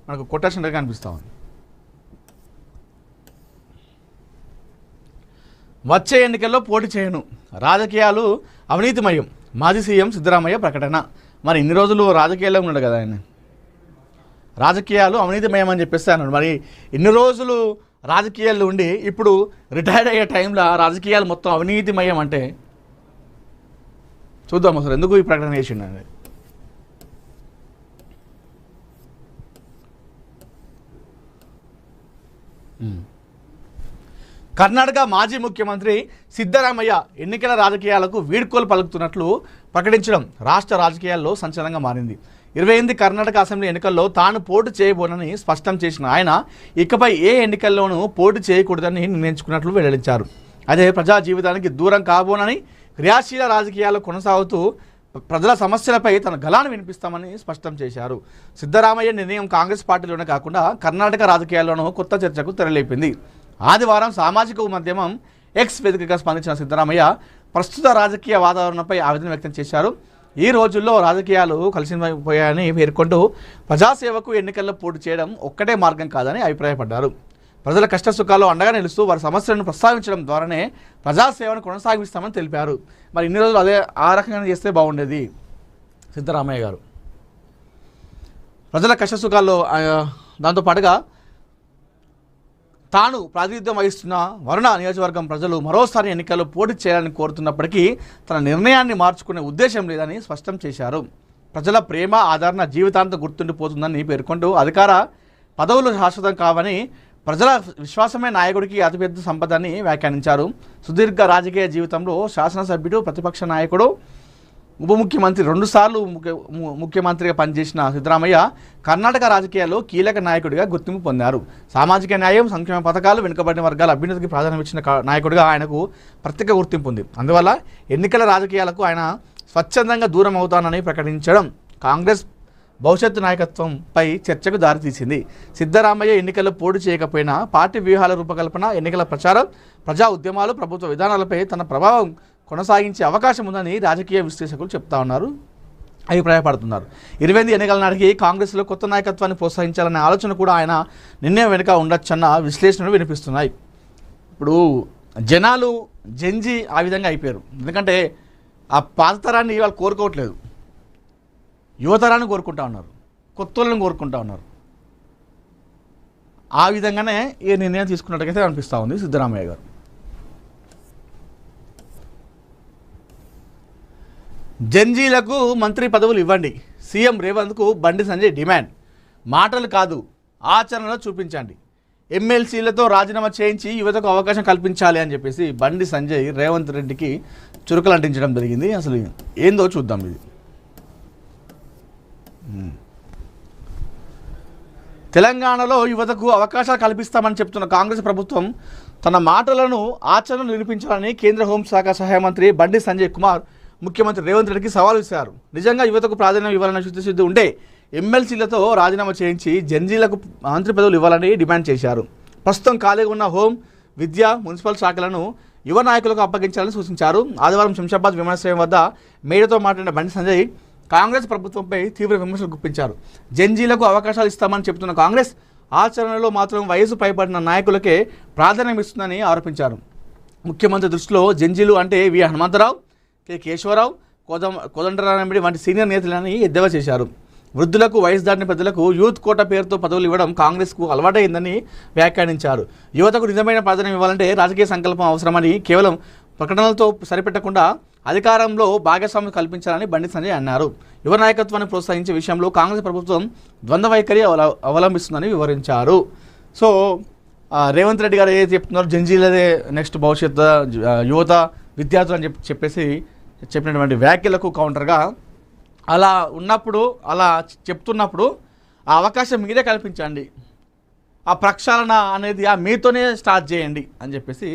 మనకు కొటేషన్గా కనిపిస్తూ ఉంది. వచ్చే ఎన్నికల్లో పోటీ చేయను, రాజకీయాలు అవినీతిమయం, మాజీ సీఎం సిద్ధరామయ్య ప్రకటన. మరి ఇన్ని రోజులు రాజకీయాల్లో ఉన్నాడు కదా ఆయన, రాజకీయాలు అవినీతిమయం అని చెప్పేసి అన్నాడు. మరి ఇన్ని రోజులు రాజకీయాల్లో ఉండి ఇప్పుడు రిటైర్డ్ అయ్యే టైంలో రాజకీయాలు మొత్తం అవినీతిమయం అంటే చూద్దాం అసలు ఎందుకు ఈ ప్రకటన చేసిండు అనేది. కర్ణాటక మాజీ ముఖ్యమంత్రి సిద్ధరామయ్య ఎన్నికల రాజకీయాలకు వీడ్కోలు పలుకుతున్నట్లు ప్రకటించడం రాష్ట్ర రాజకీయాల్లో సంచలనంగా మారింది. 28 కర్ణాటక అసెంబ్లీ ఎన్నికల్లో తాను పోటీ చేయబోనని స్పష్టం చేసిన ఆయన ఇకపై ఏ ఎన్నికల్లోనూ పోటీ చేయకూడదని నిర్ణయించుకున్నట్లు వెల్లడించారు. అదే ప్రజా జీవితానికి దూరం కాబోనని, క్రియాశీల రాజకీయాలు కొనసాగుతూ ప్రజల సమస్యలపై తన గళాన్ని వినిపిస్తామని స్పష్టం చేశారు. సిద్ధరామయ్య నిర్ణయం కాంగ్రెస్ పార్టీలోనే కాకుండా కర్ణాటక రాజకీయాల్లోనూ కొత్త చర్చకు తెరలేపింది. ఆదివారం సామాజిక మాధ్యమం ఎక్స్ వేదికగా స్పందించిన సిద్ధరామయ్య ప్రస్తుత రాజకీయ వాతావరణంపై ఆవేదన వ్యక్తం చేశారు. ఈ రోజుల్లో రాజకీయాలు కలిసిపోయాయని పేర్కొంటూ ప్రజాసేవకు ఎన్నికల్లో పోటీ చేయడం ఒక్కటే మార్గం కాదని అభిప్రాయపడ్డారు. ప్రజల కష్టసుఖాల్లో అండగా నిలుస్తూ వారి సమస్యలను ప్రస్తావించడం ద్వారానే ప్రజాసేవను కొనసాగిస్తామని తెలిపారు. మరి ఇన్ని రోజులు అదే ఆ రకంగా చేస్తే బాగుండేది సిద్ధరామయ్య గారు. ప్రజల కష్టసుఖాల్లో దాంతోపాటుగా తాను ప్రాతినిధ్యం వహిస్తున్న వరుణ నియోజకవర్గం ప్రజలు మరోసారి ఎన్నికల్లో పోటీ చేయాలని కోరుతున్నప్పటికీ తన నిర్ణయాన్ని మార్చుకునే ఉద్దేశం లేదని స్పష్టం చేశారు. ప్రజల ప్రేమ ఆదరణ జీవితాంతం గుర్తుండిపోతుందని పేర్కొంటూ అధికార పదవులు శాశ్వతం కావని, ప్రజల విశ్వాసమే నాయకుడికి అతిపెద్ద సంపదని వ్యాఖ్యానించారు. సుదీర్ఘ రాజకీయ జీవితంలో శాసనసభ్యుడు, ప్రతిపక్ష నాయకుడు, ఉప ముఖ్యమంత్రి, 2 సార్లు ముఖ్యమంత్రిగా పనిచేసిన సిద్ధరామయ్య కర్ణాటక రాజకీయాల్లో కీలక నాయకుడిగా గుర్తింపు పొందారు. సామాజిక న్యాయం, సంక్షేమ పథకాలు, వెనుకబడిన వర్గాల అభ్యున్నతికి ప్రాధాన్యం ఇచ్చిన నాయకుడిగా ఆయనకు ప్రత్యేక గుర్తింపు ఉంది. అందువల్ల ఎన్నికల రాజకీయాలకు ఆయన స్వచ్ఛందంగా దూరం అవుతానని ప్రకటించడం కాంగ్రెస్ భవిష్యత్తు నాయకత్వంపై చర్చకు దారితీసింది. సిద్ధరామయ్య ఎన్నికల్లో పోటీ చేయకపోయినా పార్టీ వ్యూహాల రూపకల్పన, ఎన్నికల ప్రచారం, ప్రజా ఉద్యమాలు, ప్రభుత్వ విధానాలపై తన ప్రభావం కొనసాగించే అవకాశం ఉందని రాజకీయ విశ్లేషకులు చెప్తా ఉన్నారు, అభిప్రాయపడుతున్నారు. 28 ఎన్నికల నాటికి కాంగ్రెస్లో కొత్త నాయకత్వాన్ని ప్రోత్సహించాలనే ఆలోచన కూడా ఆయన నిర్ణయం వెనుక ఉండొచ్చన్న విశ్లేషణలు వినిపిస్తున్నాయి. ఇప్పుడు జనాలు జంజీ ఆ విధంగా అయిపోయారు. ఎందుకంటే ఆ పాత తరాన్ని వాళ్ళు కోరుకోవట్లేదు, యువతరాన్ని కోరుకుంటా ఉన్నారు, కొత్త వాళ్ళని కోరుకుంటా ఉన్నారు. ఆ విధంగానే ఈ నిర్ణయం తీసుకున్నట్టుగైతే అనిపిస్తూ ఉంది సిద్ధరామయ్య గారు. జంజీలకు మంత్రి పదవులు ఇవ్వండి, సీఎం రేవంత్కు బండి సంజయ్ డిమాండ్. మాటలు కాదు, ఆచరణలో చూపించండి. ఎమ్మెల్సీలతో రాజీనామా చేయించి యువతకు అవకాశం కల్పించాలి అని చెప్పేసి బండి సంజయ్ రేవంత్ రెడ్డికి చురుకలు అంటించడం జరిగింది. అసలు ఏందో చూద్దాం. ఇది తెలంగాణలో యువతకు అవకాశాలు కల్పిస్తామని చెప్తున్న కాంగ్రెస్ ప్రభుత్వం తన మాటలను ఆచరణలో నిరూపించాలని కేంద్ర హోంశాఖ సహాయ మంత్రి బండి సంజయ్ కుమార్ ముఖ్యమంత్రి రేవంత్ రెడ్డికి సవాల్ విసిరారు. నిజంగా యువతకు ప్రాధాన్యం ఇవ్వాలన్న శుద్ధి ఉంటే ఎమ్మెల్సీలతో రాజీనామా చేయించి జంజీలకు మంత్రి పదవులు ఇవ్వాలని డిమాండ్ చేశారు. ప్రస్తుతం ఖాళీగా ఉన్న హోం, విద్య, మున్సిపల్ శాఖలను యువ నాయకులకు అప్పగించాలని సూచించారు. ఆదివారం శంషాబాద్ విమానాశ్రయం వద్ద మీడియాతో మాట్లాడిన బండి సంజయ్ కాంగ్రెస్ ప్రభుత్వంపై తీవ్ర విమర్శలు గుప్పించారు. జంజీలకు అవకాశాలు ఇస్తామని చెబుతున్న కాంగ్రెస్ ఆచరణలో మాత్రం వయసు పైబడిన నాయకులకే ప్రాధాన్యం ఇస్తుందని ఆరోపించారు. ముఖ్యమంత్రి దృష్టిలో జంజీలు అంటే వి హనుమంతరావు, కె కేశవరావు, కోదండరామిడి వంటి సీనియర్ నేతలని ఎద్దేవా చేశారు. వృద్ధులకు, వయసు దాటిన పెద్దలకు యూత్ కోట పేరుతో పదవులు ఇవ్వడం కాంగ్రెస్కు అలవాటైందని వ్యాఖ్యానించారు. యువతకు నిజమైన ప్రాధాన్యం ఇవ్వాలంటే రాజకీయ సంకల్పం అవసరమని, కేవలం ప్రకటనలతో సరిపెట్టకుండా అధికారంలో భాగస్వామ్యం కల్పించాలని బండి సంజయ్ అన్నారు. యువ నాయకత్వాన్ని ప్రోత్సహించే విషయంలో కాంగ్రెస్ ప్రభుత్వం ద్వంద్వ వైఖరి అవలంబిస్తుందని వివరించారు. సో రేవంత్ రెడ్డి గారు ఏదైతే చెప్తున్నారో జంజీలదే నెక్స్ట్ భవిష్యత్తు, యువత, విద్యార్థులు అని చెప్పేసి చెప్పినటువంటి వ్యాఖ్యలకు కౌంటర్గా అలా ఉన్నప్పుడు, అలా చెప్తున్నప్పుడు ఆ అవకాశం మీరే కల్పించండి, ఆ ప్రక్షాళన అనేది మీతోనే స్టార్ట్ చేయండి అని చెప్పేసి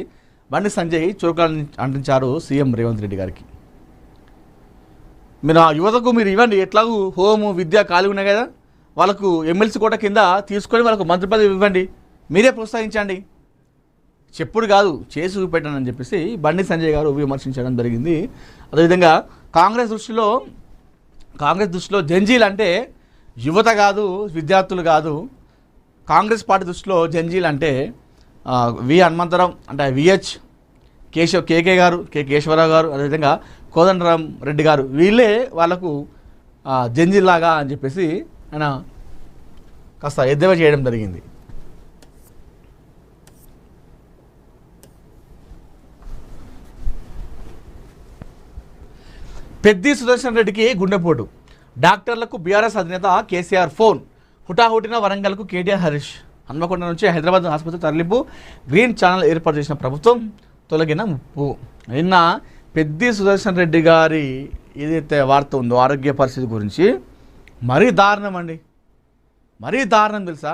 బండి సంజయ్ చురుకులను అంటించారు సీఎం రేవంత్ రెడ్డి గారికి. మీరు ఆ యువతకు మీరు ఇవ్వండి, ఎట్లాగూ హోము, విద్య ఖాళీ ఉన్నాయి కదా, వాళ్ళకు ఎమ్మెల్సీ కోట కింద తీసుకొని వాళ్ళకు మంత్రి పదవి ఇవ్వండి, మీరే ప్రోత్సహించండి, చెప్పుడు కాదు చేసి చూపెట్టండి అని చెప్పేసి బండి సంజయ్ గారు విమర్శించడం జరిగింది. అదేవిధంగా కాంగ్రెస్ దృష్టిలో జంజీలు అంటే యువత కాదు, విద్యార్థులు కాదు, కాంగ్రెస్ పార్టీ దృష్టిలో జంజీలు అంటే వి హనుమంతరావు అంటే విహెచ్ కేకే గారు కేశవరావు గారు, అదేవిధంగా కోదండరాం రెడ్డి గారు, వీళ్ళే వాళ్ళకు జంజీల్లాగా అని చెప్పేసి ఆయన కాస్త ఎద్దేవా చేయడం జరిగింది. పెద్ది సుదర్శన్ రెడ్డికి గుండెపోటు, డాక్టర్లకు బీఆర్ఎస్ అధినేత కేసీఆర్ ఫోన్, హుటాహుటిన వరంగల్కు కేటీఆర్ హరీష్. హన్మకొండ నుంచి హైదరాబాద్ ఆసుపత్రి తరలింపు, గ్రీన్ ఛానల్ ఏర్పాటు చేసిన ప్రభుత్వం తొలగిన ముప్పు. నిన్న పెద్ది సుదర్శన్ రెడ్డి గారి ఏదైతే వార్త ఉందో ఆరోగ్య పరిస్థితి గురించి మరీ దారుణం అండి, మరీ దారుణం తెలుసా.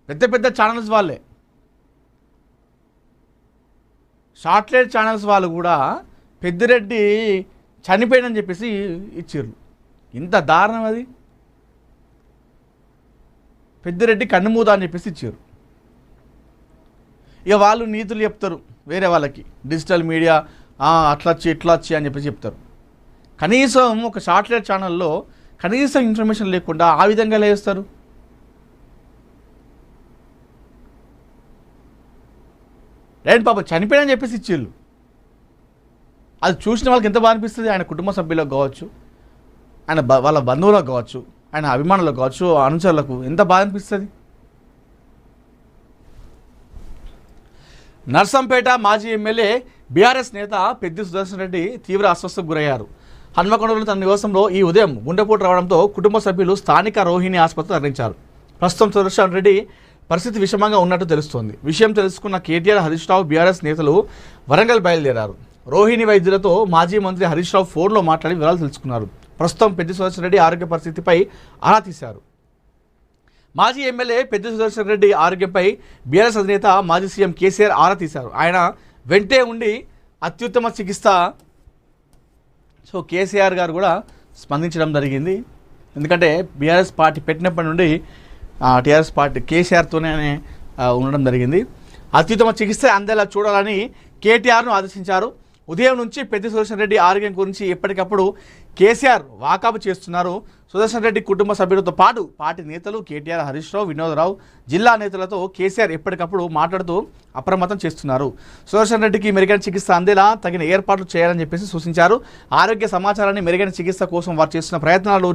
పెద్ద పెద్ద ఛానల్స్ వాళ్ళే, షార్ట్లైట్ ఛానల్స్ వాళ్ళు కూడా పెద్దిరెడ్డి చనిపోయిందని చెప్పేసి ఇచ్చారు. ఇంత దారుణం అది. పెద్దిరెడ్డి కన్నుమూద అని చెప్పేసి ఇచ్చారు. ఇక వాళ్ళు నీతులు చెప్తారు వేరే వాళ్ళకి, డిజిటల్ మీడియా అట్లా వచ్చి ఇట్లా వచ్చి అని చెప్పేసి చెప్తారు. కనీసం ఒక షార్ట్లైట్ ఛానల్లో కనీసం ఇన్ఫర్మేషన్ లేకుండా ఆ విధంగా లేస్తారు. రైట్ పాప చనిపోయాడని చెప్పేసి ఇచ్చేళ్ళు. అది చూసిన వాళ్ళకి ఎంత బాగా అనిపిస్తుంది. ఆయన కుటుంబ సభ్యులకు కావచ్చు, ఆయన వాళ్ళ బంధువులకు కావచ్చు, ఆయన అభిమానులకు కావచ్చు, అనుచరులకు ఎంత బాగా అనిపిస్తుంది. నర్సంపేట మాజీ ఎమ్మెల్యే బీఆర్ఎస్ నేత పెద్ది సుదర్శన్ రెడ్డి తీవ్ర అస్వస్థకు గురయ్యారు. హన్మకొండలో తన నివాసంలో ఈ ఉదయం గుండెపోటు రావడంతో కుటుంబ సభ్యులు స్థానిక రోహిణి ఆసుపత్రి తరలించారు. ప్రస్తుతం సుదర్శన్ రెడ్డి పరిస్థితి విషమంగా ఉన్నట్టు తెలుస్తోంది. విషయం తెలుసుకున్న కేటీఆర్, హరీష్ రావు బీఆర్ఎస్ నేతలు వరంగల్ బయలుదేరారు. రోహిణి వైద్యులతో మాజీ మంత్రి హరీష్ రావు ఫోన్లో మాట్లాడి వివరాలు తెలుసుకున్నారు. ప్రస్తుతం పెద్ది సుదర్శన్ రెడ్డి ఆరోగ్య పరిస్థితిపై ఆరా తీశారు. మాజీ ఎమ్మెల్యే పెద్ది సుదర్శన్ రెడ్డి ఆరోగ్యంపై బీఆర్ఎస్ అధినేత మాజీ సీఎం కేసీఆర్ ఆరా తీశారు. ఆయన వెంటే ఉండి అత్యుత్తమ చికిత్స. సో కేసీఆర్ గారు కూడా స్పందించడం జరిగింది. ఎందుకంటే బీఆర్ఎస్ పార్టీ పెట్టినప్పటి నుండి టీఆర్ఎస్ పార్టీ కేసీఆర్తోనే ఉండడం జరిగింది. అత్యుత్తమ చికిత్స అందేలా చూడాలని కేటీఆర్ను ఆదేశించారు. ఉదయం నుంచి పెద్ది సుదర్శన్ రెడ్డి ఆరోగ్యం గురించి ఎప్పటికప్పుడు కేసీఆర్ వాకబు చేస్తున్నారు. సుదర్శన్ రెడ్డి కుటుంబ సభ్యులతో పాటు పార్టీ నేతలు కేటీఆర్, హరీష్ రావు, వినోదరావు, జిల్లా నేతలతో కేసీఆర్ ఎప్పటికప్పుడు మాట్లాడుతూ అప్రమత్తం చేస్తున్నారు. సుదర్శన్ రెడ్డికి మెరుగైన చికిత్స అందేలా తగిన ఏర్పాట్లు చేయాలని చెప్పేసి సూచించారు. ఆరోగ్య సమాచారాన్ని మెరుగైన చికిత్స కోసం వారు చేస్తున్న ప్రయత్నాలు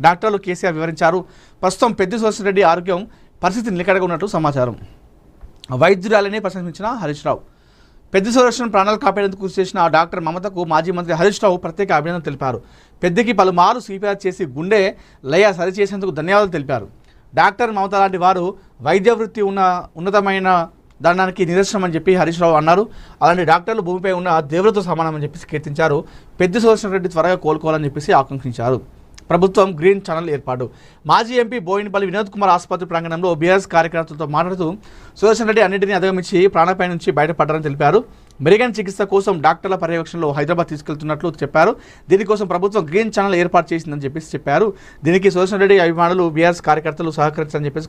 డాక్టర్లు కేసీఆర్ వివరించారు. ప్రస్తుతం పెద్ది సుదర్శన్ రెడ్డి ఆరోగ్యం పరిస్థితి నిలకడగా ఉన్నట్టు సమాచారం. వైద్యురాలని ప్రశంసించిన హరీష్ రావు. పెద్ది సుదర్శన్ ప్రాణాలు కాపాడేందుకు కృషి చేసిన డాక్టర్ మమతకు మాజీ మంత్రి హరీష్ రావు ప్రత్యేక అభినందనలు తెలిపారు. పెద్దికి పలుమార్లు సిపిఆర్ చేసి గుండె లయ సరిచేసేందుకు ధన్యవాదాలు తెలిపారు. డాక్టర్ మమత లాంటి వారు వైద్య వృత్తి ఉన్నతమైన దండానికి నిదర్శనం అని చెప్పి హరీష్ రావు అన్నారు. అలాంటి డాక్టర్లు భూమిపై ఉన్న దేవులతో సమానమని చెప్పేసి కీర్తించారు. పెద్ది సుదర్శన్ రెడ్డి త్వరగా కోలుకోవాలని చెప్పేసి ఆకాంక్షించారు. ప్రభుత్వం గ్రీన్ ఛానల్ ఏర్పాటు. మాజీ ఎంపీ బోయినపల్లి వినోద్ కుమార్ ఆసుపత్రి ప్రాంగణంలో బీఆర్ఎస్ కార్యకర్తలతో మాట్లాడుతూ సుదర్శన్ రెడ్డి అన్నింటినీ అధిగమించి ప్రాణాపాయం నుంచి బయటపడ్డారని తెలిపారు. మెరుగైన చికిత్స కోసం డాక్టర్ల పర్యవేక్షణలో హైదరాబాద్ తీసుకెళ్తున్నట్లు చెప్పారు. దీనికోసం ప్రభుత్వం గ్రీన్ ఛానల్ ఏర్పాటు చేసిందని చెప్పేసి చెప్పారు. దీనికి సుదర్శన్ రెడ్డి అభిమానులు బీఆర్ఎస్ కార్యకర్తలు సహకరించాలని చెప్పేసి